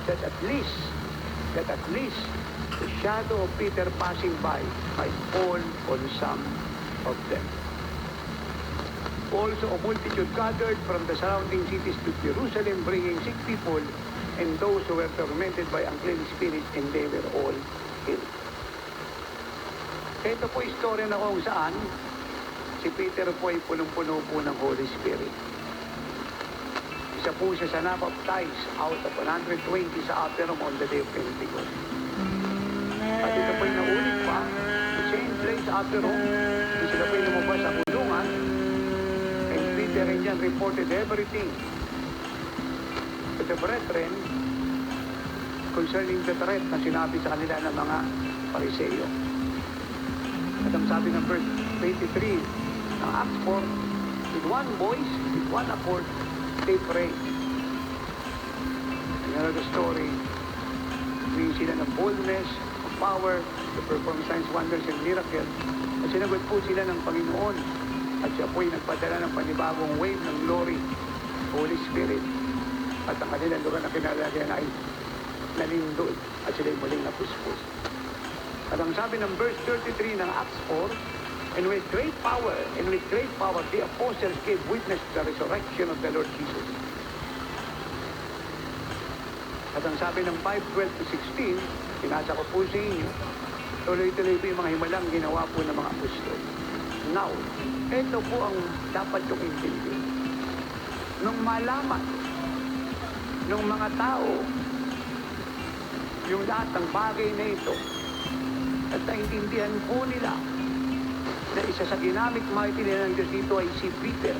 that at least the shadow of Peter passing by might fall on some of them. Also, a multitude gathered from the surrounding cities to Jerusalem, bringing sick people and those who were tormented by unclean spirits, and they were all healed. Ito po istorya na kung saan si Peter po ay punong-puno po ng Holy Spirit. Isa po siya sa nabaptize out of 120 sa upper room on the day of Pentecost. At ito po ay naulit pa, the same place sa upper room, sila po ay lumabas sa kulungan, and Peter and John reported everything to the brethren concerning the threat na sinabi sa kanila ng mga Pariseo. At ang sabi ng verse 23 ng Acts 4, with one voice, with one accord, they prayed. And you know the story, bigyan sila ng boldness, of power, to perform signs, wonders, and miracles. At sinagot po sila ng Panginoon. At siya po ay nagpadala ng panibagong wave ng glory, Holy Spirit. At ang kanilang lugar na kinalagyan ay nalindol. At sila ay muling napuspos. At ang sabi ng verse 33 ng Acts 4, and with great power, the apostles gave witness to the resurrection of the Lord Jesus. At ang sabi ng 5:12 to 16, pinasa ko po sa inyo, tuloy-tuloy po yung mga himalang ginawa po ng mga apostol. Now, ito po ang dapat yung intindihin. Nung malaman ng mga tao yung lahat ng bagay na ito, at naintindihan po nila na isa sa ginamit mighty nila ng Diyos dito ay si Peter,